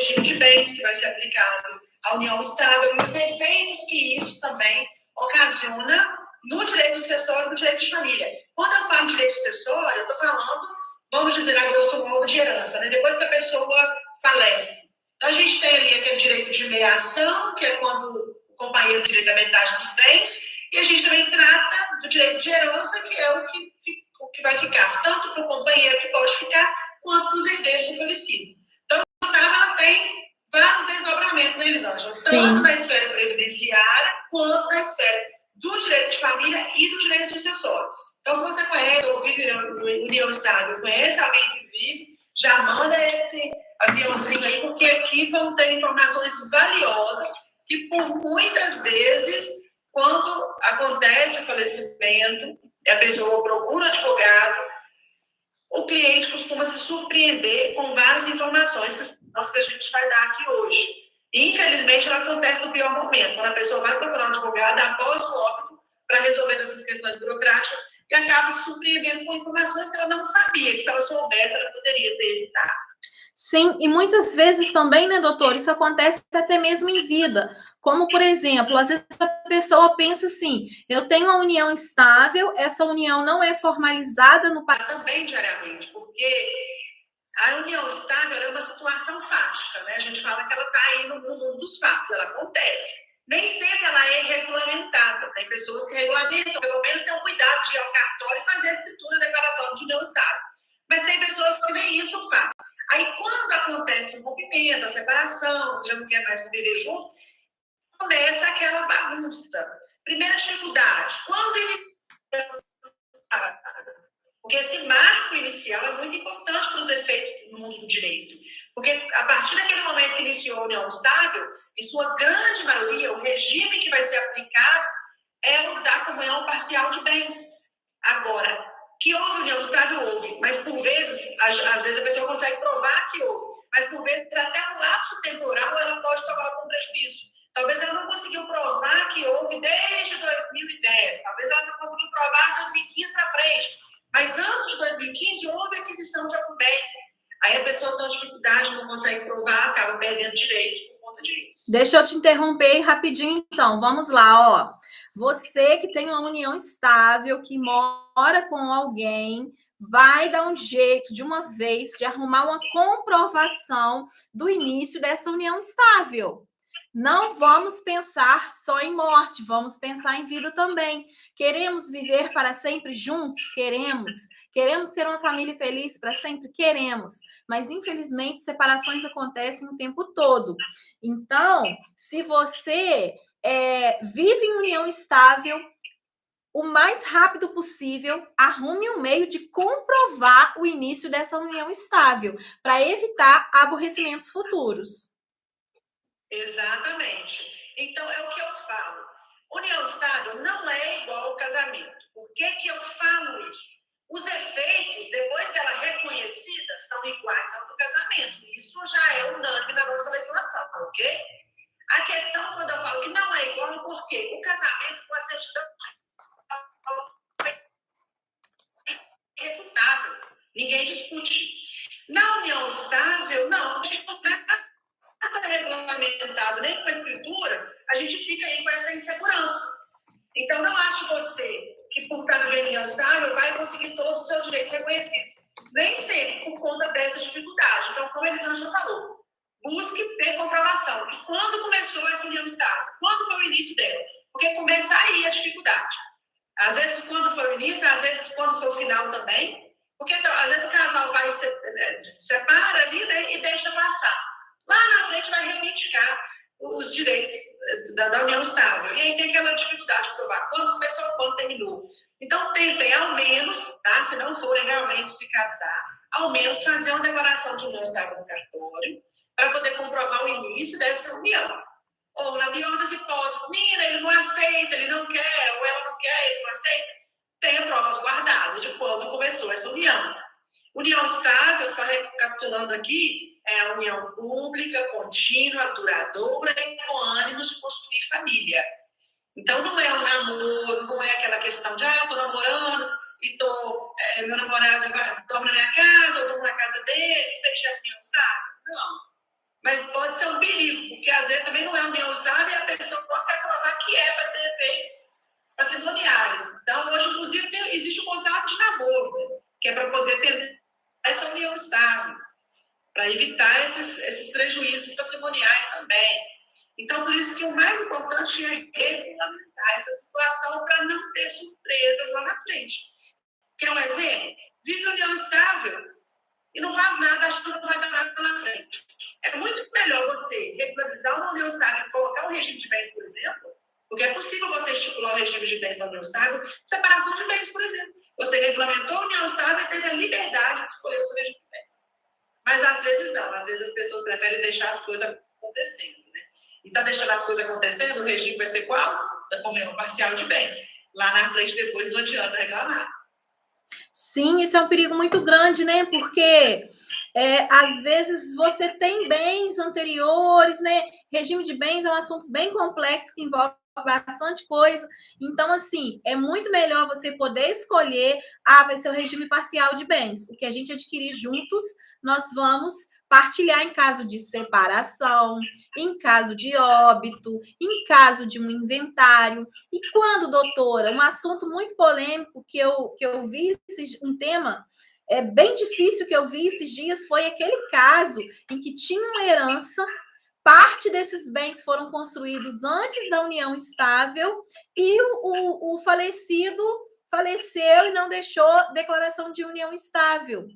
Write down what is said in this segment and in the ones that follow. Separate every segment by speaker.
Speaker 1: regime de bens que vai ser aplicado à união estável e os efeitos que isso também ocasiona no direito sucessório e no direito de família. Quando eu falo de direito sucessório, eu estou falando, vamos dizer, a grosso modo, de herança, né? Depois que a pessoa falece. Então, a gente tem ali aquele direito de meação, que é quando o companheiro tem direito à metade dos bens, e a gente também trata do direito de herança, que é o que vai ficar, tanto para o companheiro que pode ficar, quanto para os herdeiros do falecido. Então, a ela tem vários desdobramentos, né, Elisângela? Tanto na esfera previdenciária, quanto na esfera do direito de família e do direito sucessório. Então, se você conhece ou vive em união estável, conhece alguém que vive, já manda esse aviãozinho aí, porque aqui vão ter informações valiosas que, por muitas vezes, quando acontece o falecimento, a pessoa procura um advogado, o cliente costuma se surpreender com várias informações que a gente vai dar aqui hoje. E, infelizmente, ela acontece no pior momento, quando a pessoa vai procurar um advogado após o óbito para resolver essas questões burocráticas e acaba se surpreendendo com informações que ela não sabia, que se ela soubesse, ela poderia ter evitado.
Speaker 2: Sim, e muitas vezes também, né, doutor, isso acontece até mesmo em vida. Como, por exemplo, às vezes a pessoa pensa assim, eu tenho uma união estável, essa união não é formalizada no
Speaker 1: país. Também diariamente, porque a união estável é uma situação fática, né? A gente fala que ela está aí no mundo dos fatos, ela acontece. Nem sempre ela é regulamentada. Tem pessoas que regulamentam, pelo menos tem um cuidado de ir ao cartório e fazer a escritura declaratória de união estável. Mas tem pessoas que nem isso fazem. Aí, quando acontece o rompimento, a separação, já não quer mais conviver junto, começa aquela bagunça. Primeira dificuldade, quando ele... Porque esse marco inicial é muito importante para os efeitos no mundo do direito. Porque a partir daquele momento que iniciou a união estável, em sua grande maioria, o regime que vai ser aplicado é o da comunhão parcial de bens. Agora, que houve união estável, houve, mas por vezes, às vezes a pessoa consegue provar que houve, mas por vezes até um lapso temporal ela pode tomar algum prejuízo. Talvez ela não conseguiu provar que houve desde 2010, talvez ela só conseguiu provar de 2015 para frente, mas antes de 2015 houve aquisição de algum bem. Aí a pessoa tem dificuldade, não consegue provar, acaba perdendo direitos por conta disso.
Speaker 2: Deixa eu te interromper rapidinho, então. Vamos lá, ó. Você que tem uma união estável, que mora com alguém, vai dar um jeito de uma vez de arrumar uma comprovação do início dessa união estável. Não vamos pensar só em morte, vamos pensar em vida também. Queremos viver para sempre juntos? Queremos. Queremos ter uma família feliz para sempre? Queremos. Mas, infelizmente, separações acontecem o tempo todo. Então, se você vive em união estável, o mais rápido possível, arrume um meio de comprovar o início dessa união estável, para evitar aborrecimentos futuros.
Speaker 1: Exatamente. Então, é o que eu falo. União estável não é igual ao casamento. Por que eu falo isso? Os efeitos, depois dela reconhecida, são iguais ao do casamento. Isso já é unânime na nossa legislação, ok? A questão, quando eu falo que não é igual, é porque o casamento com a certidão é refutável. Ninguém discute. Na união estável, não. A gente não nada regulamentado, nem com a escritura, a gente fica aí com essa insegurança. Então, não acho você que, por estar vivendo em união estável, vai conseguir todos os seus direitos reconhecidos. Nem sempre por conta dessa dificuldade. Então, como a Elisângela falou, busque ter comprovação de quando começou essa união estável, quando foi o início dela. Porque começa aí a dificuldade. Às vezes, quando foi o início, às vezes, quando foi o final também. Porque, então, às vezes, o casal vai separa ali, né, e deixa passar. Lá na frente vai reivindicar os direitos da união estável. E aí tem aquela dificuldade de provar quando começou, quando terminou. Então, tentem, ao menos, tá? Se não forem realmente se casar, ao menos fazer uma declaração de união estável no cartório, para poder comprovar o início dessa união. Ou, na pior das hipóteses, Nina, ele não aceita, ele não quer, ou ela não quer, ele não aceita, tenha provas guardadas de quando começou essa união. União estável, só recapitulando aqui, é a união pública, contínua, duradoura e com ânimos de construir família. Então, não é um namoro, não é aquela questão de, estou namorando e meu namorado dorme na minha casa, ou dorme na casa dele, isso aí já é união estável. Não. mas pode ser um perigo, porque às vezes também não é união estável e a pessoa quer provar que é para ter efeitos patrimoniais. Então, hoje, inclusive, existe um contrato de namoro, né? Que é para poder ter essa união estável, para evitar esses prejuízos patrimoniais também. Então, por isso que o mais importante é regulamentar essa situação para não ter surpresas lá na frente. Quer um exemplo? Vive união estável e não faz nada, acha que não vai dar nada lá na frente. É muito melhor você regularizar uma união estável e colocar um regime de bens, por exemplo, porque é possível você estipular o regime de bens da união estável, separação de bens, por exemplo. Você regulamentou a união estável e teve a liberdade de escolher o seu regime de bens. Mas às vezes não, às vezes as pessoas preferem deixar as coisas acontecendo, né? E tá deixando as coisas acontecendo, o regime vai ser qual? Da comunhão parcial de bens. Lá na frente, depois não adianta reclamar.
Speaker 2: Sim, isso é um perigo muito grande, né? Porque às vezes você tem bens anteriores, né? Regime de bens é um assunto bem complexo que envolve bastante coisa. Então, assim, é muito melhor você poder escolher, vai ser o regime parcial de bens. O que a gente adquirir juntos, nós vamos partilhar em caso de separação, em caso de óbito, em caso de um inventário. E quando, doutora, um assunto muito polêmico que eu vi, um tema bem difícil que eu vi esses dias, foi aquele caso em que tinha uma herança, parte desses bens foram construídos antes da união estável e o falecido faleceu e não deixou declaração de união estável.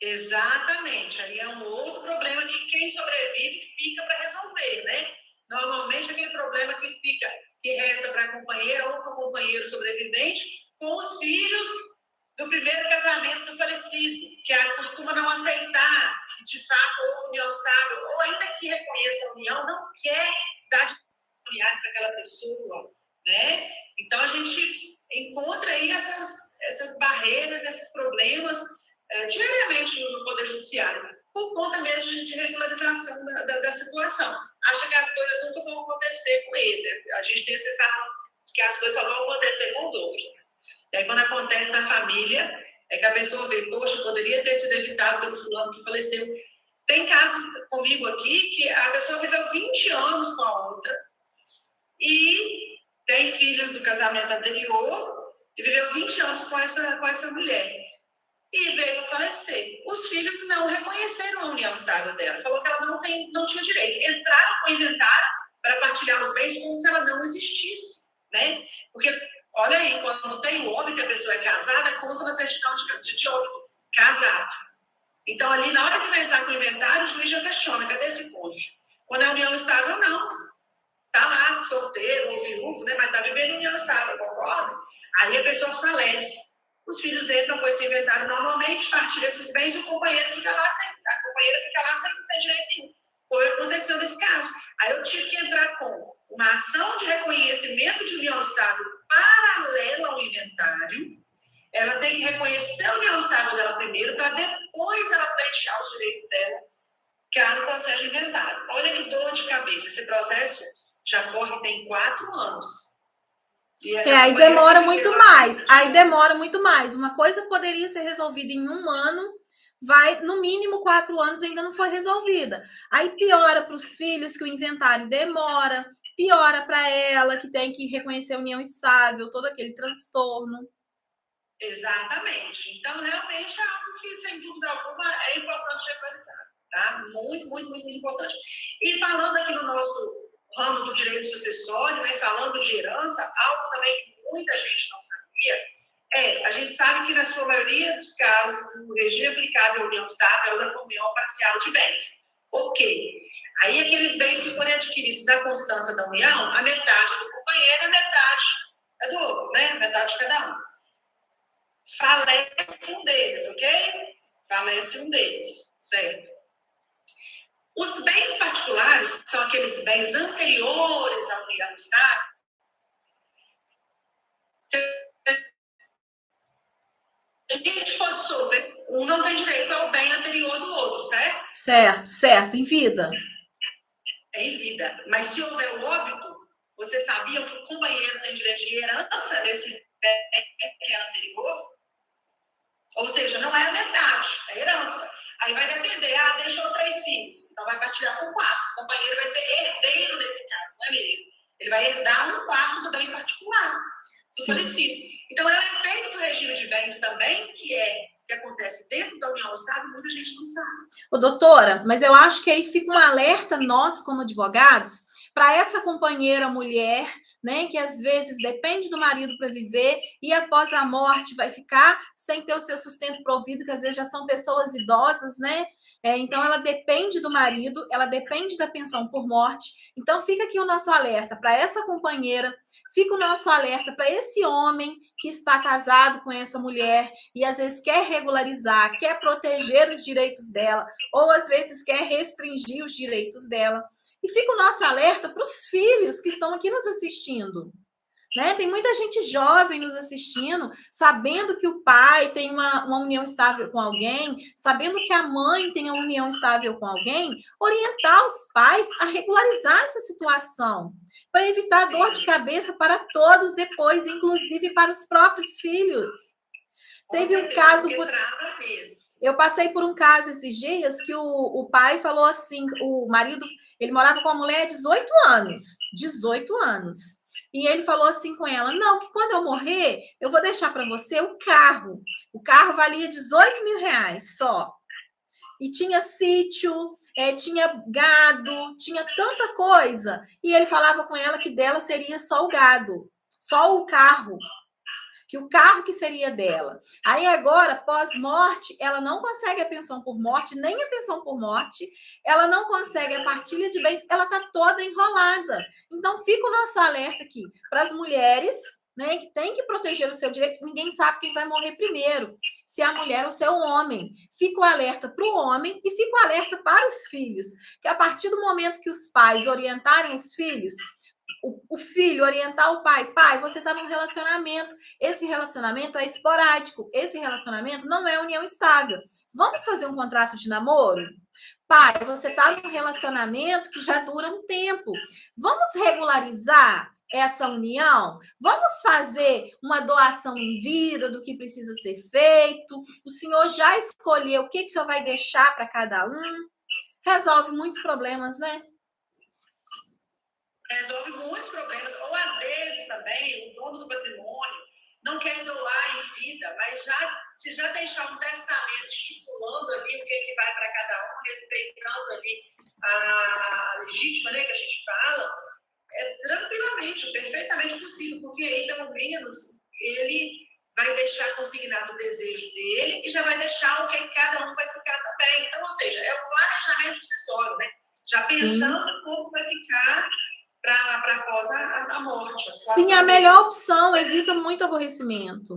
Speaker 1: Exatamente. Aí é um outro problema que quem sobrevive fica para resolver, né? Normalmente aquele problema que resta para a companheira ou para o companheiro sobrevivente com os filhos do primeiro casamento do falecido, que costuma não aceitar que de fato houve união estável, ou ainda que reconheça a união, não quer dar de familiares para aquela pessoa, né? Então a gente encontra aí essas barreiras, esses problemas diariamente no Poder Judiciário, por conta mesmo de regularização da situação. Acha que as coisas nunca vão acontecer com ele. A gente tem a sensação de que as coisas só vão acontecer com os outros. E aí, quando acontece na família, é que a pessoa vê, poxa, poderia ter sido evitado pelo fulano que faleceu. Tem casos comigo aqui que a pessoa viveu 20 anos com a outra e tem filhos do casamento anterior e viveu 20 anos com essa mulher. E veio a falecer. Os filhos não reconheceram a união estável dela. Falou que ela não tinha direito. Entraram com o inventário para partilhar os bens como se ela não existisse, né? Porque, olha aí, quando tem o óbito e a pessoa é casada, consta na certidão de óbito, casado. Então, ali, na hora que vai entrar com o inventário, o juiz já questiona, cadê esse cônjuge? Quando é união estável, não. Tá lá, solteiro ou viúvo, né? Mas tá vivendo união estável, concorda? Aí a pessoa falece. Os filhos entram com esse inventário normalmente, partilham esses bens e a companheira fica lá sem direito nenhum. Foi o que aconteceu nesse caso. Aí eu tive que entrar com uma ação de reconhecimento de união estável paralela ao inventário. Ela tem que reconhecer a união estável dela primeiro, para depois ela pleitear os direitos dela, que há no processo de inventário. Olha que dor de cabeça. Esse processo já corre tem 4 anos.
Speaker 2: Aí demora muito mais. Aí demora muito mais. Uma coisa poderia ser resolvida em 1 ano, vai, no mínimo 4 anos ainda não foi resolvida. Aí piora para os filhos que o inventário demora, piora para ela que tem que reconhecer a união estável, todo aquele transtorno.
Speaker 1: Exatamente. Então, realmente é algo que, sem dúvida alguma, é importante regularizar. Tá? Muito, muito, muito importante. E falando aqui no nosso ramo do direito sucessório, né, falando de herança, algo também que muita gente não sabia, a gente sabe que na sua maioria dos casos, o regime aplicável à união estável é o da comunhão parcial de bens. Ok. Aí aqueles bens que forem adquiridos da constância da união, a metade do companheiro, a metade é do outro, né? Metade de cada um. Falece um deles, ok? Falece um deles, certo? Os bens particulares, que são aqueles bens anteriores à união estável, se a gente for dissolver, um não tem direito ao bem anterior do outro, certo?
Speaker 2: Certo, em vida.
Speaker 1: É em vida. Mas se houver o óbito, você sabia que o companheiro tem direito de herança nesse bem que é anterior? Ou seja, não é a metade, é a herança. Aí vai depender, deixou 3 filhos, então vai partilhar com 4. O companheiro vai ser herdeiro nesse caso, não é mesmo? Ele vai herdar 1/4 do bem particular do falecido. Então, é o efeito do regime de bens também, que acontece dentro da união estável, muita gente não sabe.
Speaker 2: Ô, doutora, mas eu acho que aí fica um alerta nosso como advogados para essa companheira mulher, né, que às vezes depende do marido para viver e após a morte vai ficar sem ter o seu sustento provido, que às vezes já são pessoas idosas, né? Então ela depende do marido, ela depende da pensão por morte. Então fica aqui o nosso alerta para essa companheira, fica o nosso alerta para esse homem que está casado com essa mulher e às vezes quer regularizar, quer proteger os direitos dela, ou às vezes quer restringir os direitos dela. E fica o nosso alerta para os filhos que estão aqui nos assistindo. Né? Tem muita gente jovem nos assistindo, sabendo que o pai tem uma união estável com alguém, sabendo que a mãe tem uma união estável com alguém, orientar os pais a regularizar essa situação, para evitar dor de cabeça para todos depois, inclusive para os próprios filhos. Teve um caso... Eu passei por um caso esses dias que o pai falou assim, o marido, ele morava com a mulher há 18 anos. 18 anos. E ele falou assim com ela, não, que quando eu morrer, eu vou deixar para você o carro. O carro valia 18 mil reais só. E tinha sítio, tinha gado, tinha tanta coisa. E ele falava com ela que dela seria só o gado, só o carro. Que o carro que seria dela. Aí agora, pós-morte, ela não consegue a pensão por morte, nem a pensão por morte, ela não consegue a partilha de bens, ela está toda enrolada. Então, fica o nosso alerta aqui para as mulheres, né, que tem que proteger o seu direito, ninguém sabe quem vai morrer primeiro, se a mulher ou se é o homem. Fica o alerta para o homem e fica o alerta para os filhos, que a partir do momento que os pais orientarem os filhos, o filho orientar o pai, você está num relacionamento, esse relacionamento é esporádico, esse relacionamento não é união estável. Vamos fazer um contrato de namoro? Pai, você está num relacionamento que já dura um tempo. Vamos regularizar essa união? Vamos fazer uma doação em vida do que precisa ser feito? O senhor já escolheu o que o senhor vai deixar para cada um? Resolve muitos problemas, né?
Speaker 1: Resolve muitos problemas, ou às vezes também o dono do patrimônio não quer doar em vida, mas se já deixar um testamento estipulando ali o que vai para cada um, respeitando ali a legítima, né, que a gente fala, tranquilamente, perfeitamente possível, porque aí pelo menos ele vai deixar consignado o desejo dele e já vai deixar o que cada um vai ficar também. Então, ou seja, é o planejamento sucessório, né? Já pensando como vai ficar para após a morte.
Speaker 2: Sim, a melhor opção, evita muito aborrecimento.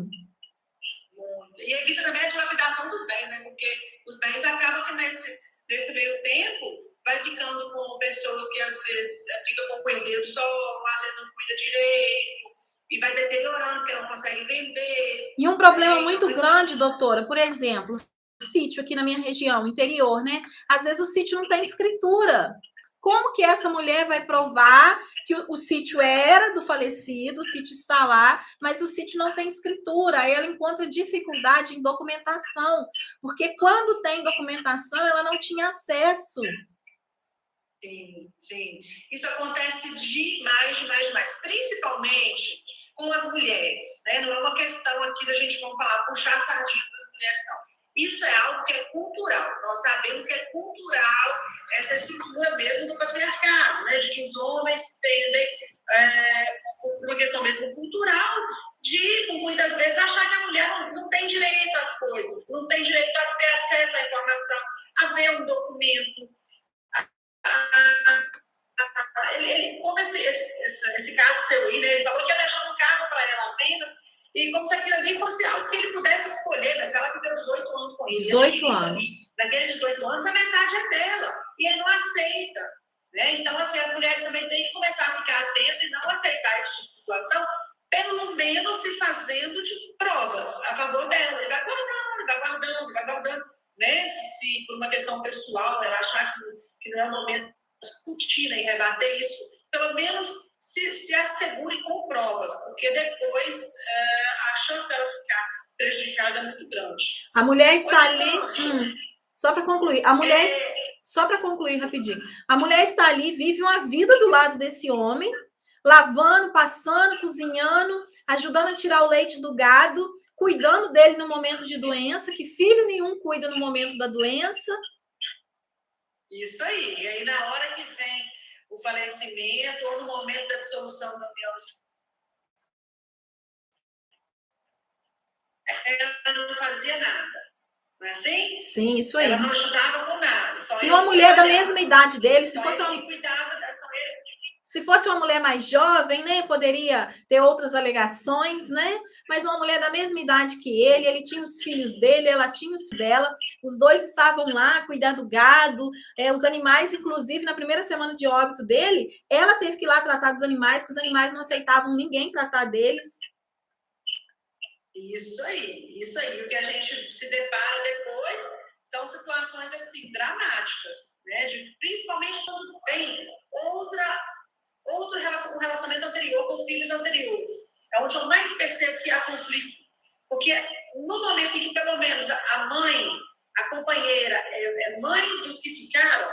Speaker 1: E evita também a dilapidação dos bens, né? Porque os bens acabam que nesse meio tempo vai ficando com pessoas que às vezes ficam com o herdeiro só, às vezes não cuida direito, e vai deteriorando, porque não consegue vender.
Speaker 2: E um problema muito grande, doutora, por exemplo, o sítio aqui na minha região, interior, né? Às vezes o sítio não tem escritura. Como que essa mulher vai provar que o sítio era do falecido, o sítio está lá, mas o sítio não tem escritura? Aí ela encontra dificuldade em documentação, porque quando tem documentação, ela não tinha acesso.
Speaker 1: Sim, sim. Isso acontece demais, principalmente com as mulheres, né? Não é uma questão aqui da gente, vamos falar, puxar a sardinha das mulheres, não. Isso é algo que é cultural. Nós sabemos que é cultural essa estrutura mesmo do patriarcado, né? De que os homens tendem, por uma questão mesmo cultural, de, muitas vezes, achar que a mulher não tem direito às coisas, não tem direito a ter acesso à informação, a ver um documento. Como esse caso seu aí, né? Ele falou que ia deixar um carro para ela apenas, e como se aquilo ali fosse algo que ele pudesse escolher, mas ela viveu 18 anos com ele.
Speaker 2: 18 anos.
Speaker 1: Daqueles 18 anos, a metade é dela, e ele não aceita. Né? Então, assim, as mulheres também têm que começar a ficar atentas e não aceitar esse tipo de situação, pelo menos se fazendo de provas a favor dela. Ele vai guardando. Né? Se por uma questão pessoal ela achar que não é o momento de discutir, né, e rebater isso, pelo menos se assegure com provas, porque depois a chance dela ficar prejudicada é muito grande.
Speaker 2: A mulher está ali... Só para concluir, a mulher... Só para concluir rapidinho. A mulher está ali, vive uma vida do lado desse homem, lavando, passando, cozinhando, ajudando a tirar o leite do gado, cuidando dele no momento de doença, que filho nenhum cuida no momento da doença.
Speaker 1: Isso aí. E aí, na hora que vem o falecimento, ou no momento da dissolução da união, ela não fazia nada. Não é assim?
Speaker 2: Sim, isso aí.
Speaker 1: Ela não ajudava com nada.
Speaker 2: E uma mulher da mesma idade dele, se fosse uma...
Speaker 1: cuidava
Speaker 2: Se fosse uma mulher mais jovem, né, poderia ter outras alegações, né? Mas uma mulher da mesma idade que ele tinha os filhos dele, ela tinha os dela, os dois estavam lá cuidando do gado, os animais, inclusive, na primeira semana de óbito dele, ela teve que ir lá tratar dos animais, porque os animais não aceitavam ninguém tratar deles.
Speaker 1: Isso aí, isso aí. O que a gente se depara depois são situações, assim, dramáticas, né? Principalmente quando tem um relacionamento anterior com filhos anteriores. É onde eu mais percebo que há conflito. Porque no momento em que, pelo menos, a mãe, a companheira, é mãe dos que ficaram,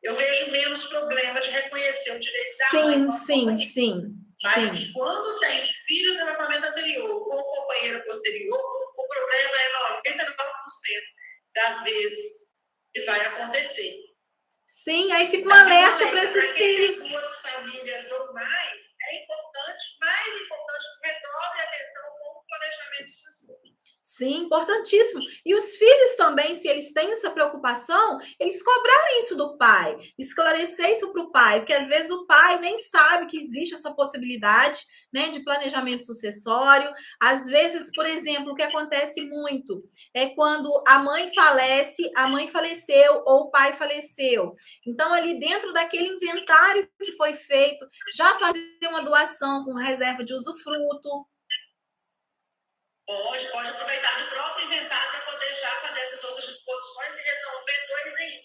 Speaker 1: eu vejo menos problema de reconhecer o direito da mãe.
Speaker 2: Sim.
Speaker 1: Mas quando tem filhos em relacionamento anterior com o companheiro posterior, o problema é 99% das vezes que vai acontecer.
Speaker 2: Sim, aí fica um alerta para esses filhos.
Speaker 1: Tem duas famílias ou mais, é importante, mais importante que redobre a atenção com o planejamento sucessório.
Speaker 2: Sim, importantíssimo. E os filhos também, se eles têm essa preocupação, eles cobrarem isso do pai, esclarecer isso para o pai, porque às vezes o pai nem sabe que existe essa possibilidade, né, de planejamento sucessório. Às vezes, por exemplo, o que acontece muito é quando a mãe falece, a mãe faleceu ou o pai faleceu. Então, ali dentro daquele inventário que foi feito, já fazer uma doação com reserva de usufruto.
Speaker 1: Pode aproveitar do próprio inventário para poder já fazer essas outras disposições e resolver 2 em 1.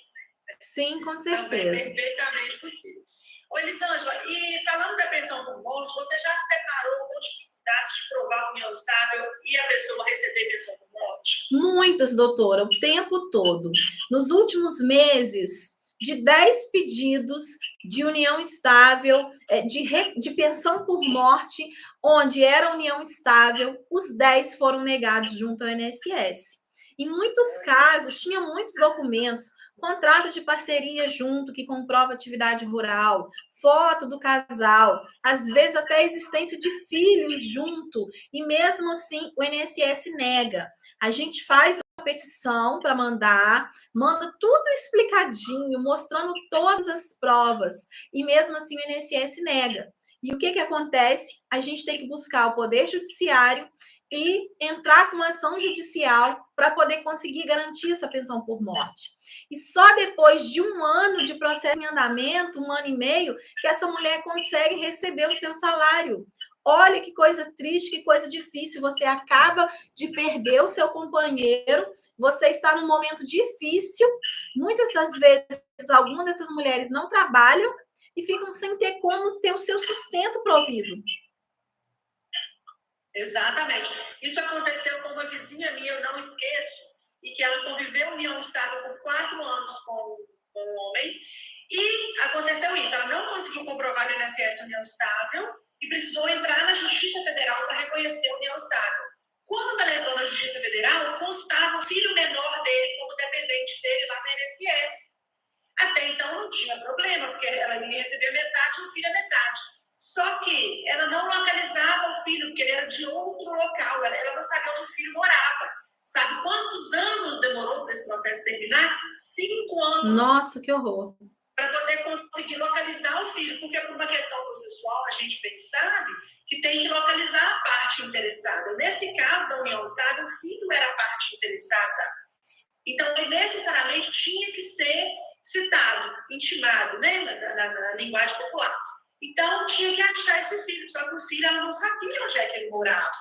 Speaker 2: Sim, com certeza.
Speaker 1: Também perfeitamente possível. Ô, Elisângela, e falando da pensão por morte, você já se deparou com dificuldades de provar união estável e a pessoa receber pensão por morte?
Speaker 2: Muitas, doutora, o tempo todo. Nos últimos meses, de 10 pedidos de união estável, de pensão por morte, onde era união estável, os 10 foram negados junto ao INSS. Em muitos casos, tinha muitos documentos, contrato de parceria junto, que comprova atividade rural, foto do casal, às vezes até a existência de filhos junto, e mesmo assim o INSS nega. A gente faz a petição para manda tudo explicadinho, mostrando todas as provas, e mesmo assim o INSS nega. E o que acontece? A gente tem que buscar o Poder Judiciário e entrar com ação judicial para poder conseguir garantir essa pensão por morte. E só depois de 1 ano de processo em andamento, 1 ano e meio, que essa mulher consegue receber o seu salário. Olha que coisa triste, que coisa difícil. Você acaba de perder o seu companheiro, você está num momento difícil. Muitas das vezes, algumas dessas mulheres não trabalham e ficam sem ter como ter o seu sustento provido.
Speaker 1: Exatamente. Isso aconteceu com uma vizinha minha, eu não esqueço, e que ela conviveu em união estável por 4 anos com um homem, e aconteceu isso, ela não conseguiu comprovar no INSS união estável e precisou entrar na Justiça Federal para reconhecer a união estável. Quando ela entrou na Justiça Federal, constava o filho menor dele como dependente dele lá no INSS. Até então não tinha problema, porque ela ia receber metade e o filho a metade. Só que ela não localizava o filho, porque ele era de outro local, ela não sabia onde o filho morava. Sabe quantos anos demorou para esse processo terminar? 5 anos.
Speaker 2: Nossa, que horror.
Speaker 1: Para poder conseguir localizar o filho, porque por uma questão processual, a gente bem sabe que tem que localizar a parte interessada. Nesse caso da união estável, o filho era a parte interessada. Então, ele necessariamente tinha que ser citado, intimado, né, na linguagem popular. Então, tinha que achar esse filho, só que o filho, ela não sabia onde é que ele morava.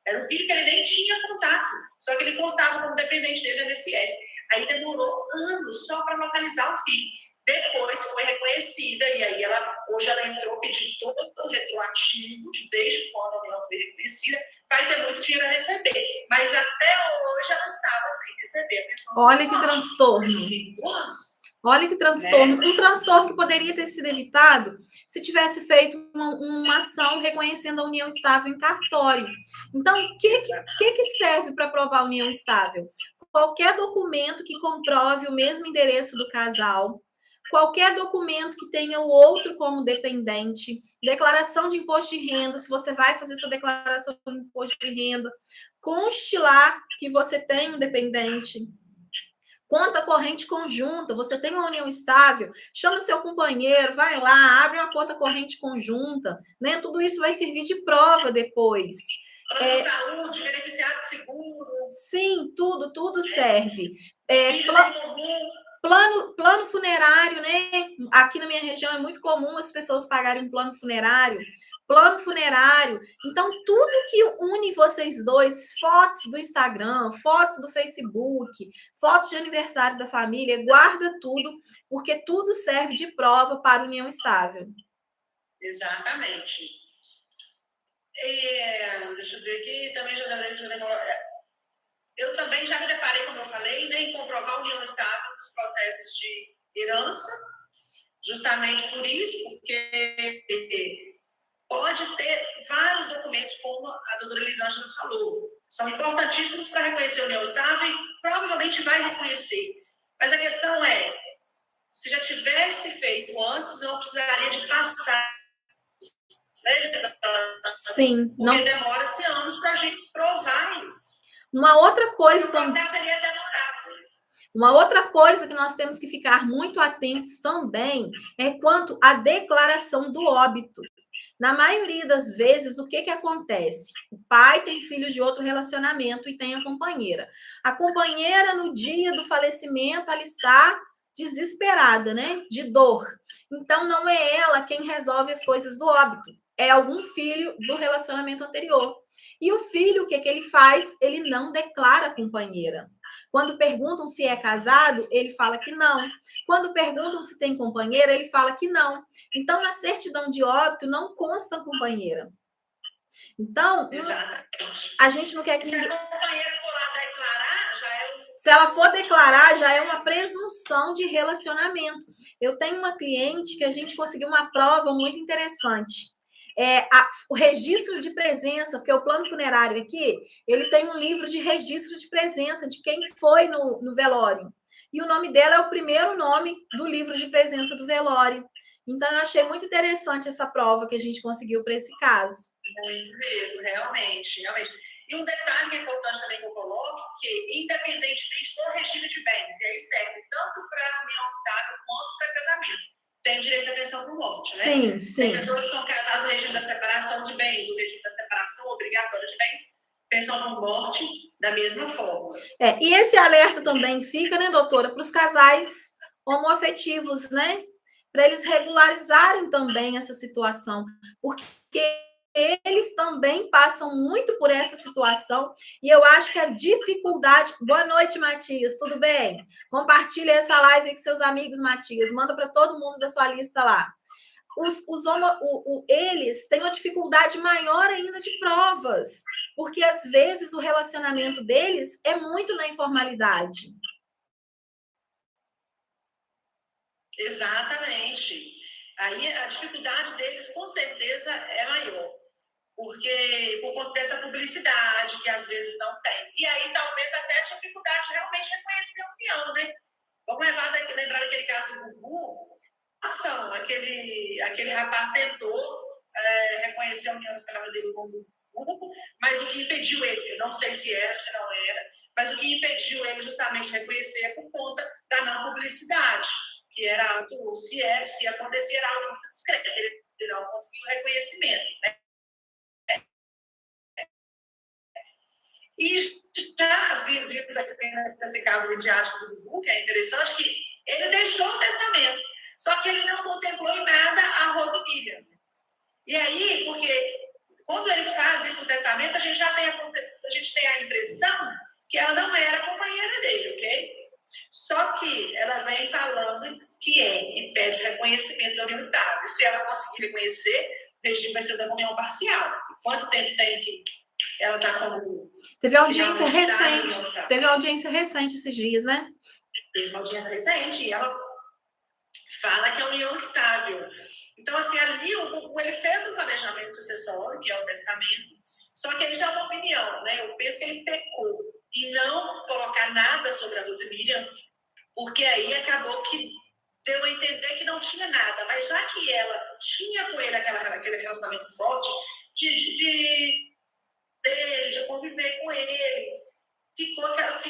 Speaker 1: Era um filho que ele nem tinha contato, só que ele constava como dependente dele no INSS. Aí demorou anos só para localizar o filho. depois foi reconhecida, e aí hoje ela entrou pedindo todo o retroativo, desde quando a união foi reconhecida, vai ter muito dinheiro a receber. Mas até hoje ela estava sem receber a pensão.
Speaker 2: Olha que transtorno.
Speaker 1: 5 anos.
Speaker 2: Olha que transtorno. Né? Um transtorno que poderia ter sido evitado se tivesse feito uma ação reconhecendo a união estável em cartório. Então, o que serve para provar a união estável? Qualquer documento que comprove o mesmo endereço do casal, qualquer documento que tenha o outro como dependente, declaração de imposto de renda, se você vai fazer sua declaração de imposto de renda, conste lá que você tem um dependente. Conta corrente conjunta, você tem uma união estável, chama seu companheiro, vai lá, abre uma conta corrente conjunta, né? Tudo isso vai servir de prova depois.
Speaker 1: Plano de saúde, beneficiário de seguro.
Speaker 2: Sim, tudo serve. Plano funerário, né? Aqui na minha região é muito comum as pessoas pagarem um plano funerário. Plano funerário. Então, tudo que une vocês dois, fotos do Instagram, fotos do Facebook, fotos de aniversário da família, guarda tudo, porque tudo serve de prova para união estável.
Speaker 1: Exatamente. Deixa eu ver aqui, também eu também já me deparei, como eu falei, né, em comprovar a união estável nos processos de herança, justamente por isso, porque pode ter vários documentos, como a doutora Elisângela falou, são importantíssimos para reconhecer a união estável e provavelmente vai reconhecer. Mas a questão é, se já tivesse feito antes, eu não precisaria de passar.
Speaker 2: Sim.
Speaker 1: Porque demora-se anos para a gente provar isso.
Speaker 2: Uma outra coisa...
Speaker 1: O processo seria demorado.
Speaker 2: Uma outra coisa que nós temos que ficar muito atentos também é quanto à declaração do óbito. Na maioria das vezes, o que acontece? O pai tem filho de outro relacionamento e tem a companheira. A companheira, no dia do falecimento, ela está desesperada, né? De dor. Então, não é ela quem resolve as coisas do óbito. É algum filho do relacionamento anterior. E o filho, o que ele faz? Ele não declara a companheira. Quando perguntam se é casado, ele fala que não. Quando perguntam se tem companheira, ele fala que não. Então, na certidão de óbito, não consta companheira. Então, a gente não quer que ninguém...
Speaker 1: Se a companheira for lá declarar, já é...
Speaker 2: Se ela for declarar, já é uma presunção de relacionamento. Eu tenho uma cliente que a gente conseguiu uma prova muito interessante. O registro de presença, porque o plano funerário aqui, ele tem um livro de registro de presença de quem foi no velório. E o nome dela é o primeiro nome do livro de presença do velório. Então, eu achei muito interessante essa prova que a gente conseguiu para esse caso.
Speaker 1: Muito mesmo, realmente. E um detalhe que é importante também que eu coloco, que independentemente do regime de bens, e aí serve tanto para união estável quanto para casamento, tem direito à pensão por morte, né?
Speaker 2: Sim.
Speaker 1: Tem pessoas que são casadas no regime da separação de bens, o regime da separação obrigatória de bens, pensão por morte da mesma forma.
Speaker 2: E esse alerta também fica, né, doutora, para os casais homoafetivos, né? Para eles regularizarem também essa situação, porque eles também passam muito por essa situação, e eu acho que a dificuldade... Boa noite, Matias, tudo bem? Compartilha essa live aí com seus amigos, Matias, manda para todo mundo da sua lista lá. Eles têm uma dificuldade maior ainda de provas, porque às vezes o relacionamento deles é muito na informalidade.
Speaker 1: Exatamente. Aí a dificuldade deles, com certeza, é maior. Porque por conta dessa publicidade que às vezes não tem. E aí talvez até a dificuldade de realmente reconhecer a união, né? Vamos lembrar daquele caso do Gugu. Aquele rapaz tentou reconhecer a união estável dele com o Gugu, mas o que impediu ele, eu não sei se era, se não era, mas o que impediu ele justamente de reconhecer é por conta da não publicidade, que era algo, se acontecer, era algo muito discreto, ele não conseguiu o reconhecimento, né? E já viu nesse caso midiático do Gugu, que é interessante, que ele deixou o testamento, só que ele não contemplou em nada a Rosemília. E aí, porque quando ele faz isso no testamento, a gente já tem a impressão que ela não era a companheira dele, ok? Só que ela vem falando que e pede reconhecimento da união estável. Se ela conseguir reconhecer, o regime vai ser da união parcial. Quanto tempo tem que ela está como...
Speaker 2: Teve audiência recente. Teve audiência recente esses dias, né?
Speaker 1: Teve uma audiência recente e ela fala que é união estável. Então, assim, ali ele fez um planejamento sucessório, que é o testamento, só que ele já é uma opinião, né? Eu penso que ele pecou em não colocar nada sobre a Rosemília, porque aí acabou que deu a entender que não tinha nada. Mas já que ela tinha com ele aquele relacionamento forte de conviver com ele, ficou que ela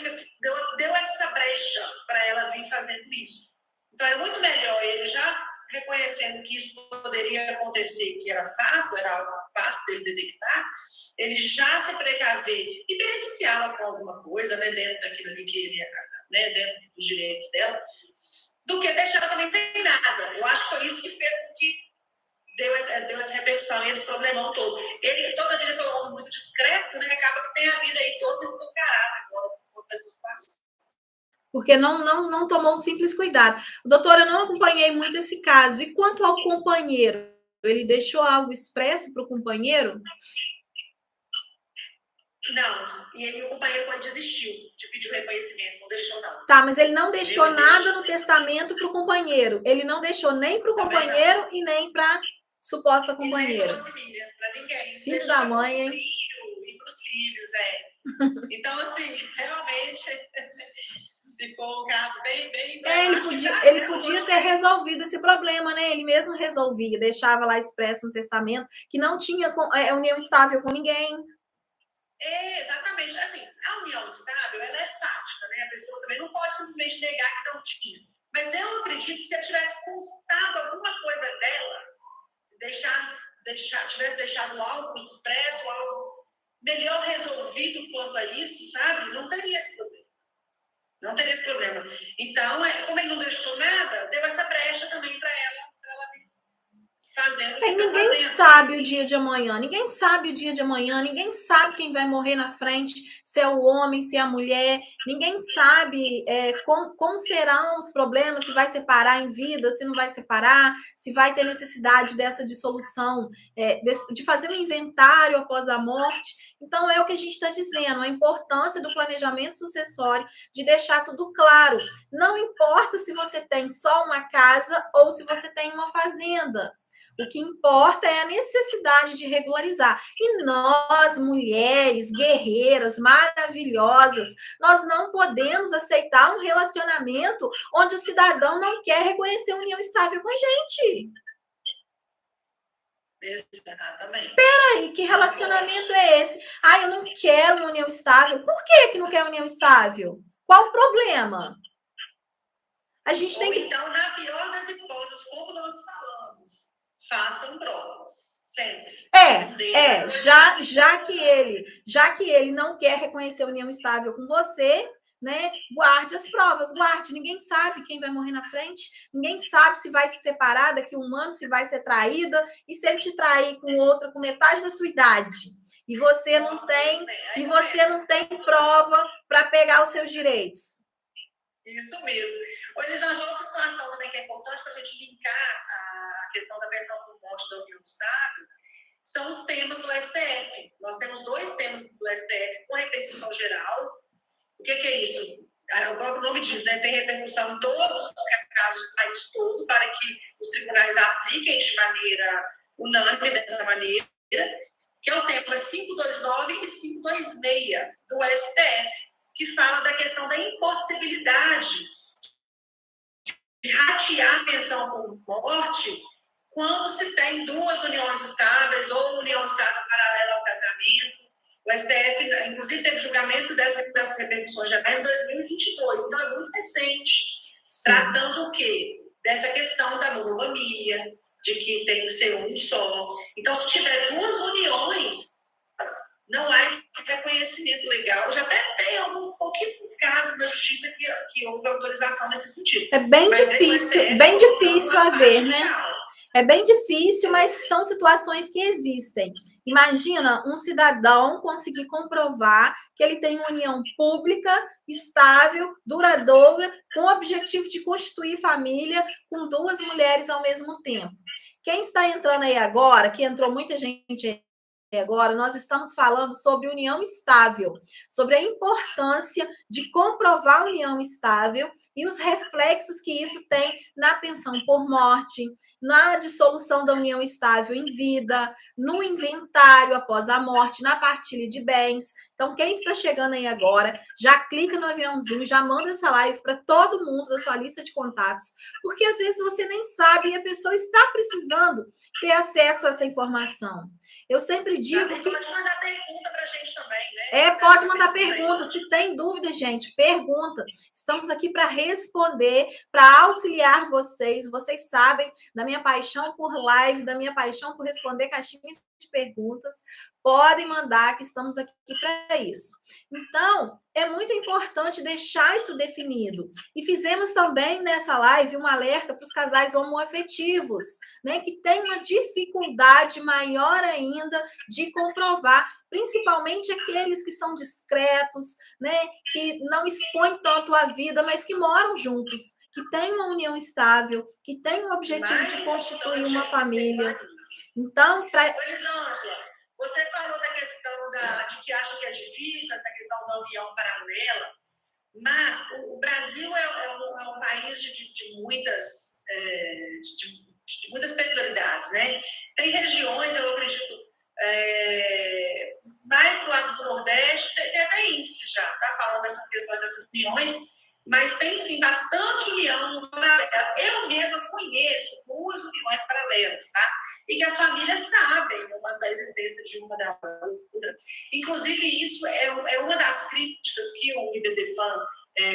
Speaker 1: deu essa brecha para ela vir fazendo isso. Então, era muito melhor ele já reconhecendo que isso poderia acontecer, que era fato, era algo fácil dele detectar, ele já se precaver e beneficiá-la com alguma coisa, né, dentro daquilo ali que ele, né, dentro dos direitos dela, do que deixar ela também sem nada. Eu acho que foi isso que fez com que deu essa repercussão e esse problemão todo. Ele, que toda a vida foi um homem muito discreto, né, acaba que tem a vida aí toda escancarada agora por conta dessa situação.
Speaker 2: Porque não tomou um simples cuidado. Doutora, eu não acompanhei muito esse caso. E quanto ao companheiro? Ele deixou algo expresso para o companheiro?
Speaker 1: Não. E aí o companheiro desistiu de pedir o reconhecimento. Não deixou, não.
Speaker 2: Tá, mas ele não deixou nada no testamento para o companheiro. Ele não deixou nem para o companheiro e nem para suposta companheira.
Speaker 1: E nem para ninguém.
Speaker 2: Filho da mãe, hein?
Speaker 1: E para os filhos, Então, assim, realmente... Ficou um caso bem
Speaker 2: ele podia ter resolvido esse problema, né? Ele mesmo resolvia, deixava lá expresso no testamento que não tinha união estável com ninguém.
Speaker 1: Exatamente. Assim, a união estável, ela é fática, né? A pessoa também não pode simplesmente negar que não tinha. Mas eu não acredito que se ela tivesse constado alguma coisa dela, tivesse deixado algo expresso, algo melhor resolvido quanto a isso, sabe? Não teria esse problema. Não teria esse problema. Então, como ele não deixou nada, deu essa brecha também para ela fazendo.
Speaker 2: Ninguém sabe o dia de amanhã. Ninguém sabe o dia de amanhã. Ninguém sabe quem vai morrer na frente, se é o homem, se é a mulher. Ninguém sabe como serão os problemas, se vai separar em vida, se não vai separar, se vai ter necessidade dessa dissolução, de fazer um inventário após a morte. Então, é o que a gente está dizendo, a importância do planejamento sucessório, de deixar tudo claro. Não importa se você tem só uma casa ou se você tem uma fazenda. O que importa é a necessidade de regularizar. E nós, mulheres, guerreiras, maravilhosas, nós não podemos aceitar um relacionamento onde o cidadão não quer reconhecer uma união estável com a gente.
Speaker 1: Exatamente.
Speaker 2: Peraí, que relacionamento é esse? Eu não quero uma união estável. Por que não quer uma união estável? Qual o problema? A gente tem que...
Speaker 1: Então, na pior das hipóteses, como nós falamos, façam provas, sempre.
Speaker 2: Já que ele não quer reconhecer a união estável com você, né? Guarde as provas, guarde. Ninguém sabe quem vai morrer na frente, ninguém sabe se vai se separar daqui a um ano, se vai ser traída, e se ele te trair com outra com metade da sua idade, e você não tem prova para pegar os seus direitos.
Speaker 1: Isso mesmo. Elisângela, outra situação também que é importante para a gente linkar a questão da pensão por morte da união estável são os temas do STF. Nós temos 2 temas do STF com repercussão geral. O que é isso? O próprio nome diz, né? Tem repercussão em todos os casos do país todo para que os tribunais apliquem de maneira unânime dessa maneira, que é o tema 529 e 526 do STF, que fala da questão da impossibilidade de ratear a pensão por morte quando se tem 2 uniões estáveis ou união estável paralela ao casamento. O STF, inclusive, teve julgamento dessas repercussões já em 2022, então é muito recente. Sim. Tratando o quê? Dessa questão da monogamia, de que tem que ser um só. Então, se tiver 2 uniões, não há reconhecimento legal. Já até tem alguns pouquíssimos casos na justiça que houve autorização nesse sentido.
Speaker 2: É bem difícil haver, né? É bem difícil, mas são situações que existem. Imagina um cidadão conseguir comprovar que ele tem uma união pública, estável, duradoura, com o objetivo de constituir família com duas mulheres ao mesmo tempo. Quem está entrando aí agora, que entrou muita gente agora, nós estamos falando sobre união estável, sobre a importância de comprovar a união estável e os reflexos que isso tem na pensão por morte, na dissolução da união estável em vida, no inventário após a morte, na partilha de bens. Então, quem está chegando aí agora, já clica no aviãozinho, já manda essa live para todo mundo da sua lista de contatos, porque às vezes você nem sabe e a pessoa está precisando ter acesso a essa informação. Eu sempre digo que...
Speaker 1: Pode mandar pergunta para a gente também, né?
Speaker 2: Pode mandar pergunta. Se tem dúvida, gente, pergunta. Estamos aqui para responder, para auxiliar vocês. Vocês sabem da minha paixão por live, da minha paixão por responder caixinhas de perguntas. Podem mandar, que estamos aqui para isso. Então, é muito importante deixar isso definido. E fizemos também nessa live um alerta para os casais homoafetivos, né, que tem uma dificuldade maior ainda de comprovar, principalmente aqueles que são discretos, né, que não expõem tanto a vida, mas que moram juntos, que têm uma união estável, que têm o objetivo de constituir uma família. Então,
Speaker 1: Elisângela, você falou da questão de que acha que é difícil essa questão da união paralela, mas o Brasil é um país de muitas peculiaridades, né? Tem regiões, eu acredito, mais para o lado do Nordeste, tem até índice já, tá? Falando dessas questões, dessas uniões, mas tem sim bastante união paralela. Eu mesma conheço 2 uniões paralelas, tá? E que as famílias sabem da existência de uma da outra. Inclusive, isso é uma das críticas que o IBDFAN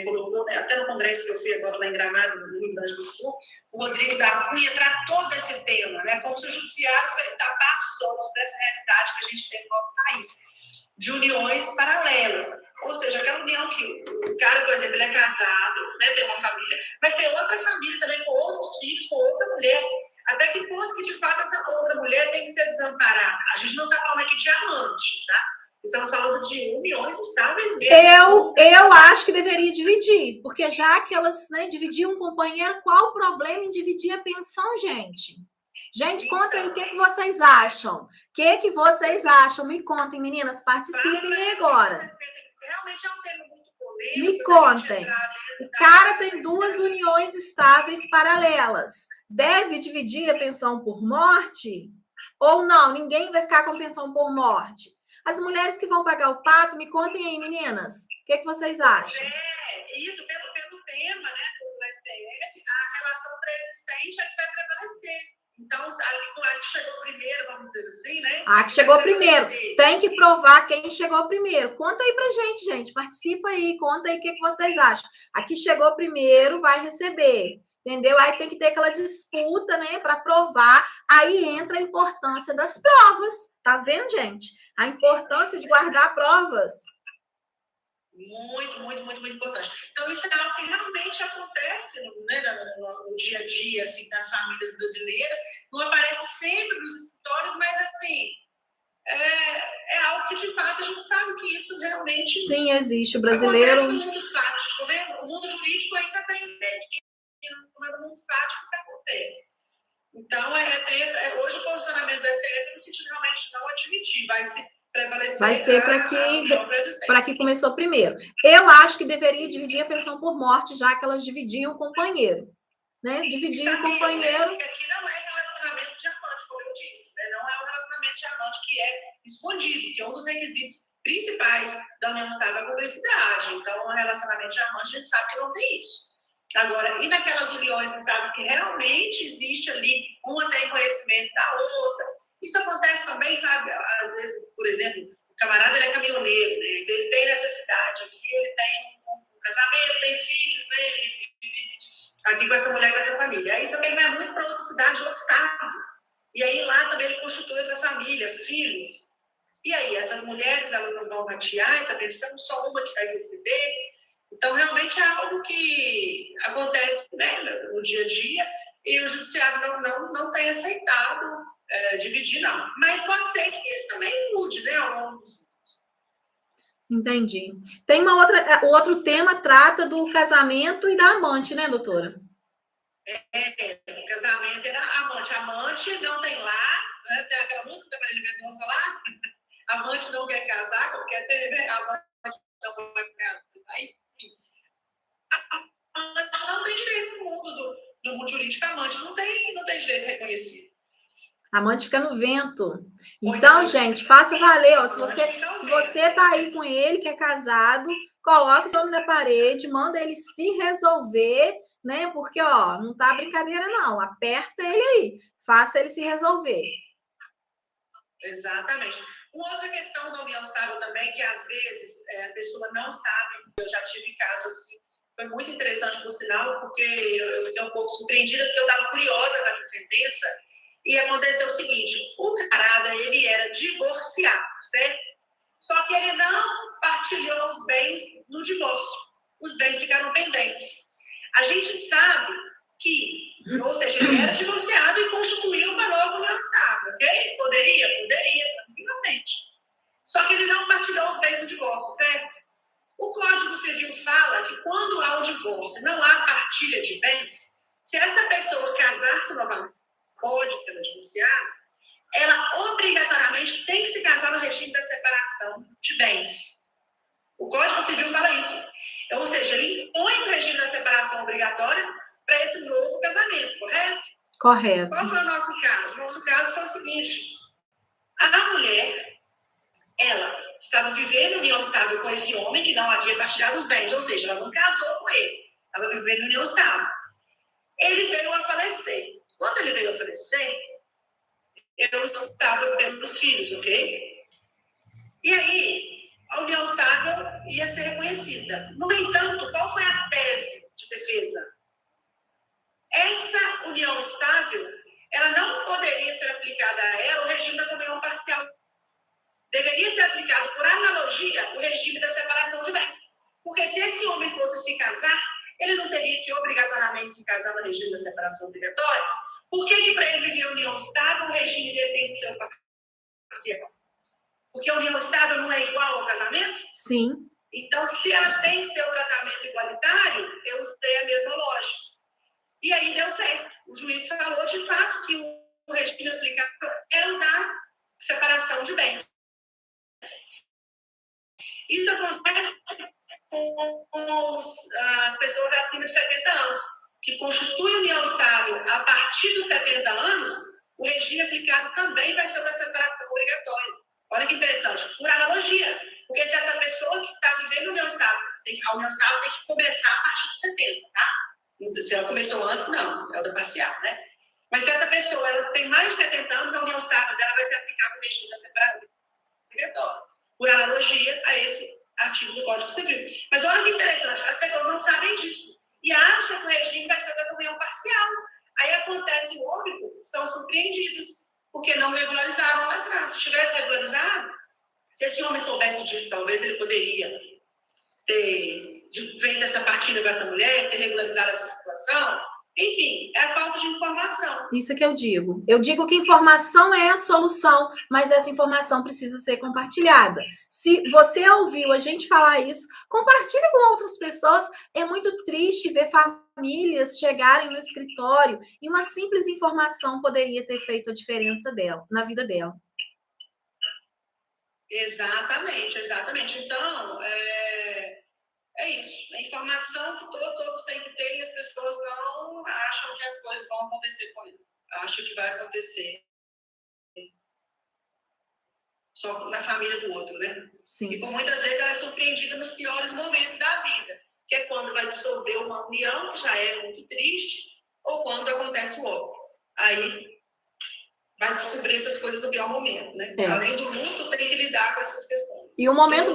Speaker 1: colocou, né, até no congresso que eu fui agora lá em Gramado, no Rio Grande do Sul. O Rodrigo da Cunha tratou desse tema, né, como se o judiciário tapasse os olhos para essa realidade que a gente tem no nosso país, de uniões paralelas. Ou seja, aquela união que o cara, por exemplo, ele é casado, né, tem uma família, mas tem outra família também com outros filhos, com outra mulher. Até que ponto que, de fato, essa outra mulher tem que ser desamparada? A gente não está falando aqui de amante, tá? Estamos falando de uniões estáveis mesmo.
Speaker 2: Eu acho que deveria dividir, porque já que elas, né, dividiam um companheiro, qual o problema em dividir a pensão, gente? Gente, conta aí o que vocês acham. O que vocês acham? Me contem, meninas, participem aí agora.
Speaker 1: Realmente é um tema muito polêmico.
Speaker 2: Me contem. O cara tem 2 uniões estáveis paralelas. Deve dividir a pensão por morte? Ou não? Ninguém vai ficar com pensão por morte? As mulheres que vão pagar o pato, me contem aí, meninas. O que vocês acham?
Speaker 1: Isso, pelo tema, né, do STF, a relação pré-existente é que vai prevalecer. Então, a que chegou primeiro, vamos dizer assim, né?
Speaker 2: A que chegou primeiro. Tem que provar quem chegou primeiro. Conta aí pra gente. Participa aí, conta aí o que vocês acham. A que chegou primeiro vai receber. Entendeu? Aí tem que ter aquela disputa, né, para provar. Aí entra a importância das provas. Tá vendo, gente? A importância de guardar provas.
Speaker 1: Muito, muito, muito, muito importante. Então, isso é algo que realmente acontece, né, no dia a dia, assim, das famílias brasileiras. Não aparece sempre nos escritórios, mas, assim, é algo que, de fato, a gente sabe que isso realmente...
Speaker 2: Sim, existe. O brasileiro...
Speaker 1: Acontece no mundo fático, né? O mundo jurídico ainda tem médico, mas no mundo fático isso acontece. Então, hoje o posicionamento do STF é no sentido realmente de não admitir, vai ser
Speaker 2: para que começou primeiro. Eu acho que deveria dividir a pensão por morte, já que elas dividiam o companheiro. Né? Dividir o companheiro...
Speaker 1: Porque aqui não é relacionamento de amante, como eu disse. Né? Não é um relacionamento de amante que é escondido, que é um dos requisitos principais da união estável, é a publicidade. Então, um relacionamento de amante, a gente sabe que não tem isso. Agora, e naquelas uniões estáveis que realmente existe ali, uma tem conhecimento da outra. Isso acontece também, sabe? Às vezes, por exemplo, o camarada ele é caminhoneiro, né? Ele tem necessidade aqui, ele tem um casamento, tem filhos, né? Ele vive aqui com essa mulher, com essa família. Aí só que ele vai muito para outra cidade, outro estado. E aí lá também ele constitui outra família, filhos. E aí essas mulheres, elas não vão ratear essa pensão, só uma que vai receber. Então, realmente é algo que acontece, né, no dia a dia. e o judiciário não tem aceitado dividir, não. Mas pode ser que isso também mude, né, ao longo dos anos.
Speaker 2: Entendi. Tem o outro tema trata do casamento e da amante, né, doutora?
Speaker 1: O casamento era amante. Amante não tem lar, né? Tem aquela música da Marília Mendonça lá, amante não quer casar, como quer ter, né? Amante não vai casar, enfim. Amante não tem direito no mundo do mundo jurídico, amante não tem direito reconhecido.
Speaker 2: Amante fica no vento. Então, gente, faça valer. Ó, se você tá aí com ele, que é casado, coloque esse homem na parede, manda ele se resolver, né? Porque, ó, não tá brincadeira, não. Aperta ele aí. Faça ele se resolver.
Speaker 1: Exatamente. Uma outra questão da união estável também, que às vezes a pessoa não sabe, eu já tive casos assim, foi muito interessante, por sinal, porque eu fiquei um pouco surpreendida, porque eu estava curiosa com essa sentença, e aconteceu o seguinte, o camarada, ele era divorciado, certo? Só que ele não partilhou os bens no divórcio. Os bens ficaram pendentes. A gente sabe que, ou seja, ele era divorciado e constituiu uma nova união estável, ok? Poderia, tranquilamente. Só que ele não partilhou os bens no divórcio, certo? O Código Civil fala que quando há um divórcio, não há partilha de bens, se essa pessoa casar-se novamente, pode pela divorciada, ela obrigatoriamente tem que se casar no regime da separação de bens. O Código Civil fala isso. Ou seja, ele impõe o regime da separação obrigatória para esse novo casamento, correto?
Speaker 2: Correto.
Speaker 1: Qual foi o nosso caso? O nosso caso foi o seguinte: a mulher, ela estava vivendo união estável com esse homem que não havia partilhado os bens, ou seja, ela não casou com ele, estava vivendo união estável. Ele veio a falecer. Quando ele veio a falecer, eu estava pelos filhos, ok? E aí, a união estável ia ser reconhecida. No entanto, qual foi a tese de defesa? Essa união estável, ela não poderia ser aplicada a ela o regime da comunhão parcial. Deveria ser aplicado, por analogia, o regime da separação de bens. Porque se esse homem fosse se casar, ele não teria que obrigatoriamente se casar no regime da separação obrigatória. Por que para ele viver união estável, o regime dele tem que ser parcial? Porque a união estável não é igual ao casamento?
Speaker 2: Sim.
Speaker 1: Então, se ela tem que ter o tratamento igualitário, eu usei a mesma lógica. E aí deu certo. O juiz falou, de fato, que o regime aplicado era o da separação de bens. Isso acontece com as pessoas acima de 70 anos, que constituem união estável a partir dos 70 anos, o regime aplicado também vai ser o da separação obrigatória. Olha que interessante, por analogia, porque se essa pessoa que está vivendo união estável, a união estável tem que começar a partir de 70, tá? Se ela começou antes, não, é o da parcial, né? Mas se essa pessoa ela tem mais de 70 anos, a união estável dela vai ser aplicada no regime da separação obrigatória, por analogia a esse artigo do Código Civil. Mas olha que interessante, as pessoas não sabem disso e acham que o regime vai ser da comunhão parcial. Aí acontece o óbito, são surpreendidos, porque não regularizaram lá atrás. Se tivesse regularizado, se esse homem soubesse disso, talvez ele poderia ter feito essa partilha com essa mulher, ter regularizado essa situação. Enfim, é a falta de informação.
Speaker 2: Isso que eu digo. Eu digo que informação é a solução, mas essa informação precisa ser compartilhada. Se você ouviu a gente falar isso, compartilhe com outras pessoas. É muito triste ver famílias chegarem no escritório e uma simples informação poderia ter feito a diferença dela, na vida dela.
Speaker 1: Exatamente, exatamente. Então, é isso. A informação que todos têm que ter e as pessoas não acham que as coisas vão acontecer com ele. Acham que vai acontecer só na família do outro, né?
Speaker 2: Sim.
Speaker 1: E por muitas vezes ela é surpreendida nos piores momentos da vida, que é quando vai dissolver uma união, que já é muito triste, ou quando acontece o óbito. Aí vai descobrir essas coisas no pior momento, né? Além do luto, tem que lidar com essas questões.
Speaker 2: E o momento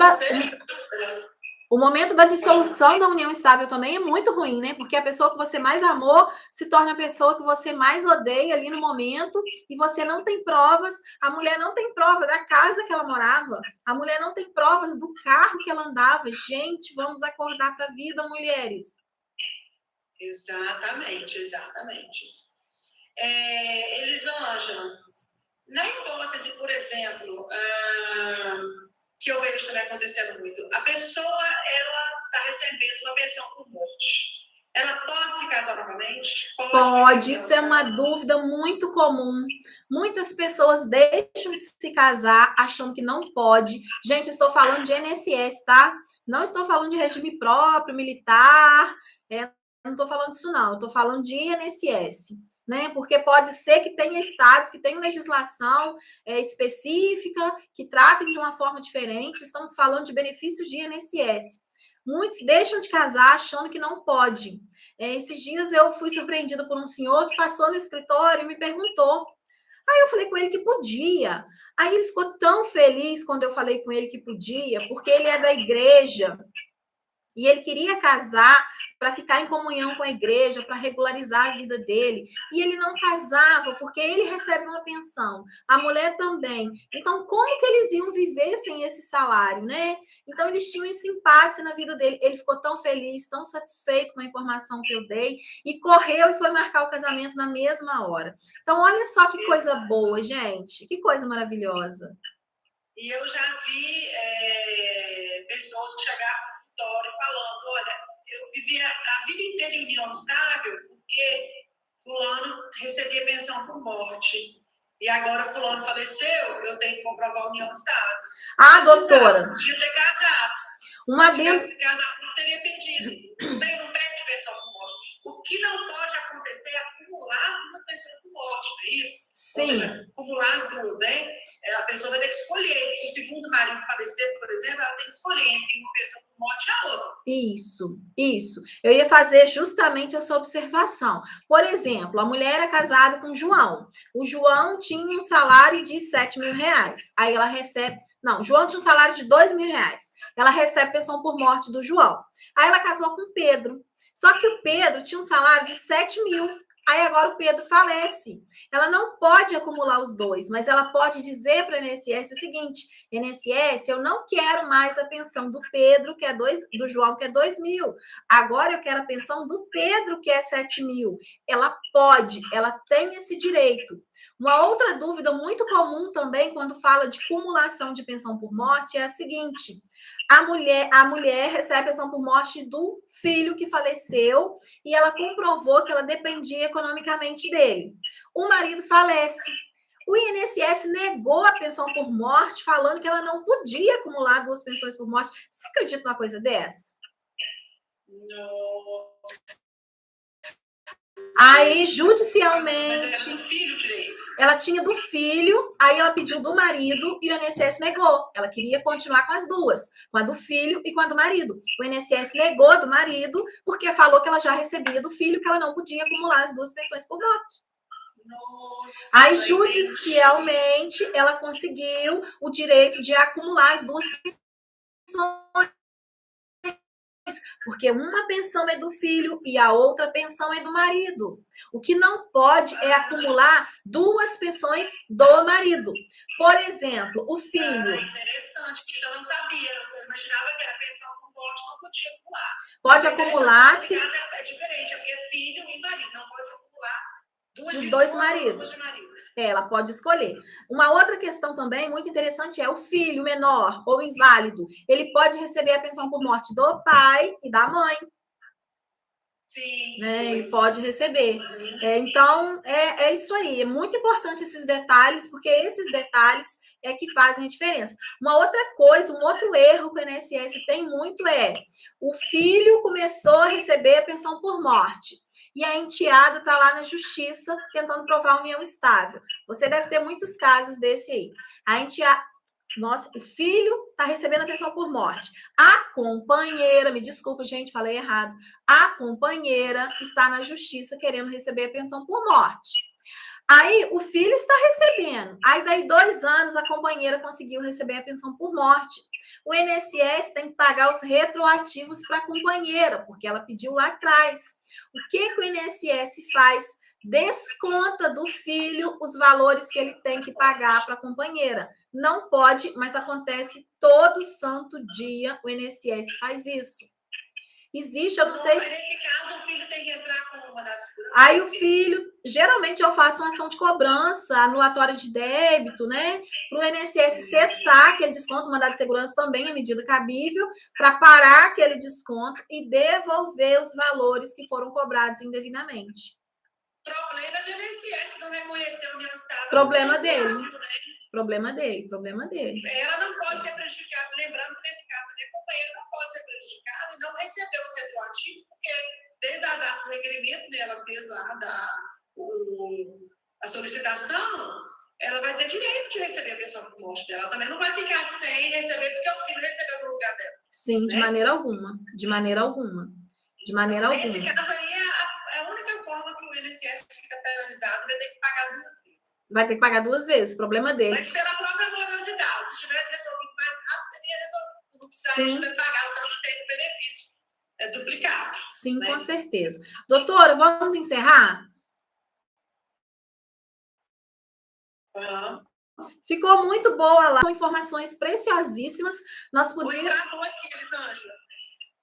Speaker 2: O momento da dissolução da união estável também é muito ruim, né? Porque a pessoa que você mais amou se torna a pessoa que você mais odeia ali no momento e você não tem provas. A mulher não tem prova da casa que ela morava. A mulher não tem provas do carro que ela andava. Gente, vamos acordar para a vida, mulheres.
Speaker 1: Exatamente, exatamente. Elisângela, na hipótese, por exemplo, que eu vejo também acontecendo muito, a pessoa ela está recebendo uma pensão por morte. Ela pode se casar novamente?
Speaker 2: Pode, isso é uma dúvida muito comum. Muitas pessoas deixam de se casar achando que não pode. Gente, estou falando de INSS, tá? Não estou falando de regime próprio, militar, não estou falando disso, não. Estou falando de INSS, né? Porque pode ser que tenha estados que tenham legislação específica, que tratem de uma forma diferente. Estamos falando de benefícios de INSS. Muitos deixam de casar achando que não pode. Esses dias eu fui surpreendida por um senhor que passou no escritório e me perguntou. Aí eu falei com ele que podia. Aí ele ficou tão feliz quando eu falei com ele que podia, porque ele é da igreja e ele queria casar para ficar em comunhão com a igreja, para regularizar a vida dele. E ele não casava porque ele recebe uma pensão, a mulher também. Então, como que eles iam viver sem esse salário, né? Então, eles tinham esse impasse na vida dele. Ele ficou tão feliz, tão satisfeito com a informação que eu dei e correu e foi marcar o casamento na mesma hora. Então, olha só que coisa boa, gente. Que coisa maravilhosa.
Speaker 1: E eu já vi pessoas que chegaram no escritório falando, olha, eu vivi a vida inteira em união estável porque fulano recebia pensão por morte. E agora fulano faleceu, eu tenho que comprovar a união estável.
Speaker 2: Ah, doutora.
Speaker 1: Eu podia ter casado.
Speaker 2: Uma
Speaker 1: Se tivesse casado, não teria perdido. Não perde pensão por morte. O que não pode acontecer é acumular as duas pessoas por morte, não é isso?
Speaker 2: Sim.
Speaker 1: Ou seja, acumular as duas, né? A pessoa vai ter que escolher. Se o segundo marido falecer, por exemplo, ela tem que escolher entre uma pessoa por morte e a outra.
Speaker 2: Isso. Eu ia fazer justamente essa observação. Por exemplo, a mulher era casada com o João. O João tinha um salário de 7 mil reais. Aí ela recebe... Não, o João tinha um salário de 2 mil reais. Ela recebe pensão por morte do João. Aí ela casou com o Pedro. Só que o Pedro tinha um salário de 7 mil. Aí agora o Pedro falece. Ela não pode acumular os dois, mas ela pode dizer para a INSS o seguinte: INSS, eu não quero mais a pensão do Pedro, que é do João, que é 2 mil. Agora eu quero a pensão do Pedro, que é 7 mil. Ela pode, ela tem esse direito. Uma outra dúvida muito comum também, quando fala de cumulação de pensão por morte, é a seguinte: a mulher recebe a pensão por morte do filho que faleceu e ela comprovou que ela dependia economicamente dele. O marido falece. O INSS negou a pensão por morte, falando que ela não podia acumular duas pensões por morte. Você acredita numa coisa dessa?
Speaker 1: Não.
Speaker 2: Aí, judicialmente...
Speaker 1: Mas era do filho direito.
Speaker 2: Ela tinha do filho, aí ela pediu do marido e o INSS negou. Ela queria continuar com as duas, com a do filho e com a do marido. O INSS negou a do marido porque falou que ela já recebia do filho, que ela não podia acumular as duas pensões por morte.
Speaker 1: Nossa,
Speaker 2: aí, judicialmente, ela conseguiu o direito de acumular as duas pensões. Porque uma pensão é do filho e a outra pensão é do marido. O que não pode é acumular duas pensões do marido. Por exemplo, o filho...
Speaker 1: interessante, porque eu não sabia. Eu imaginava que era pensão por morte, não podia acumular.
Speaker 2: Pode acumular se...
Speaker 1: É diferente, é porque filho e marido não pode acumular
Speaker 2: de dois maridos. Ela pode escolher. Uma outra questão também muito interessante é o filho menor ou inválido. Ele pode receber a pensão por morte do pai e da mãe.
Speaker 1: Sim.
Speaker 2: Né? Ele pode receber. Então, é isso aí. É muito importante esses detalhes, porque esses detalhes é que fazem a diferença. Uma outra coisa, um outro erro que o INSS tem muito é o filho começou a receber a pensão por morte. E a enteada está lá na justiça tentando provar a união estável. Você deve ter muitos casos desse aí. A enteada... Nossa, o filho está recebendo a pensão por morte. A companheira, me desculpa, gente, falei errado. A companheira está na justiça querendo receber a pensão por morte. Aí o filho está recebendo. Aí daí 2 anos a companheira conseguiu receber a pensão por morte. O INSS tem que pagar os retroativos para a companheira, porque ela pediu lá atrás. O que o INSS faz? Desconta do filho os valores que ele tem que pagar para a companheira. Não pode, mas acontece todo santo dia, o INSS faz isso. Existe, eu não sei se...
Speaker 1: Nesse caso, o filho tem que entrar com o mandado de segurança.
Speaker 2: Aí o filho, geralmente eu faço uma ação de cobrança, anulatória de débito, né? Para o INSS cessar aquele desconto, mandado de segurança também é medida cabível, para parar aquele desconto e devolver os valores que foram cobrados indevidamente.
Speaker 1: Problema do INSS não reconhecer o meu estado.
Speaker 2: Problema dele. Problema dele.
Speaker 1: Ela não pode ser prejudicada, lembrando que nesse caso a minha companheira não pode ser prejudicada e não receber o retroativo, porque desde a data do requerimento, né, ela fez lá a solicitação, ela vai ter direito de receber a pensão por morte dela. Ela também não vai ficar sem receber, porque o filho recebeu no lugar dela.
Speaker 2: Sim, né? De maneira alguma.
Speaker 1: Nesse caso aí, é a única forma que o INSS fica penalizado, vai ter que pagar 2 vezes.
Speaker 2: Vai ter que pagar 2 vezes, problema dele.
Speaker 1: Mas pela própria morosidade. Se tivesse resolvido mais rápido, teria resolvido. Não precisaria ter pagado tanto tempo o benefício. É duplicado.
Speaker 2: Sim, né? Com certeza. Doutora, vamos encerrar? Ficou muito boa lá, com informações preciosíssimas. Nós podíamos...
Speaker 1: aqui, Elisângela.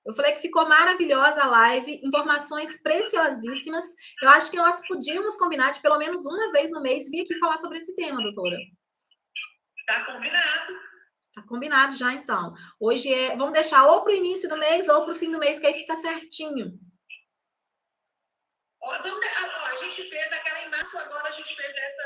Speaker 2: Eu falei que ficou maravilhosa a live, informações preciosíssimas. Eu acho que nós podíamos combinar de pelo menos uma vez no mês vir aqui falar sobre esse tema, doutora.
Speaker 1: Tá combinado.
Speaker 2: Tá combinado já, então. Hoje vamos deixar ou para o início do mês ou para o fim do mês, que aí fica certinho.
Speaker 1: A gente fez aquela em março, agora a gente fez essa.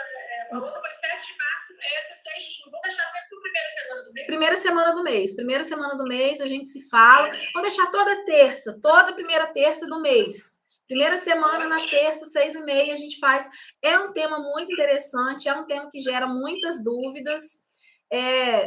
Speaker 1: A outra foi 7 de março, essa 6 de junho. Vou deixar sempre para a primeira semana do mês. Primeira semana do mês a gente se fala. Vamos deixar toda primeira terça do mês. Primeira semana, na terça, 6h30, a gente faz. É um tema muito interessante, é um tema que gera muitas dúvidas.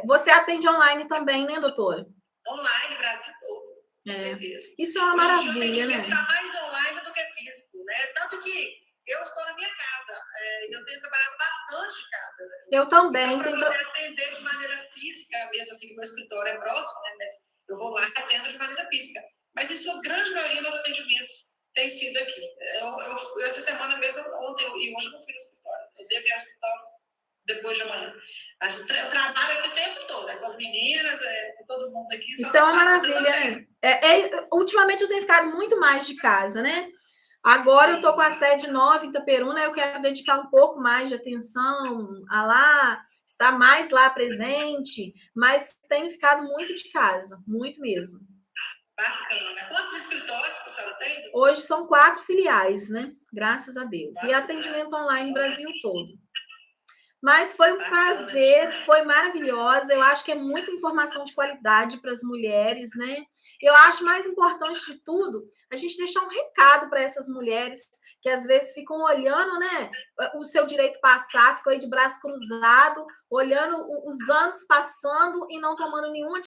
Speaker 1: Você atende online também, né, doutora? Online, Brasil todo, com certeza.
Speaker 2: Isso é uma maravilha, né?
Speaker 1: Está mais online do que físico, né? Tanto que eu estou na minha casa, eu tenho trabalhado bastante de casa. Né?
Speaker 2: Eu também.
Speaker 1: Então, para poder atender de maneira física, mesmo assim que o meu escritório é próximo, né? Mas eu vou lá e atendo de maneira física. Mas em sua grande maioria, meus atendimentos têm sido aqui. Eu essa semana mesmo, ontem e hoje, eu não fui no escritório. Eu devo ir ao escritório depois de amanhã. Mas eu trabalho aqui o tempo todo, com as meninas, com todo mundo aqui.
Speaker 2: Isso é uma maravilha, né? Ultimamente eu tenho ficado muito mais de casa, né? Agora eu estou com a sede nova em Itaperuna, eu quero dedicar um pouco mais de atenção a lá, estar mais lá presente, mas tenho ficado muito de casa, muito mesmo.
Speaker 1: Bacana. Quantos escritórios que a senhora tem?
Speaker 2: Hoje são 4 filiais, né? Graças a Deus. E atendimento online no Brasil todo. Mas foi um prazer, foi maravilhosa. Eu acho que é muita informação de qualidade para as mulheres, né? Eu acho mais importante de tudo a gente deixar um recado para essas mulheres que às vezes ficam olhando, né, o seu direito passar, ficam aí de braço cruzado, olhando os anos passando e não tomando nenhuma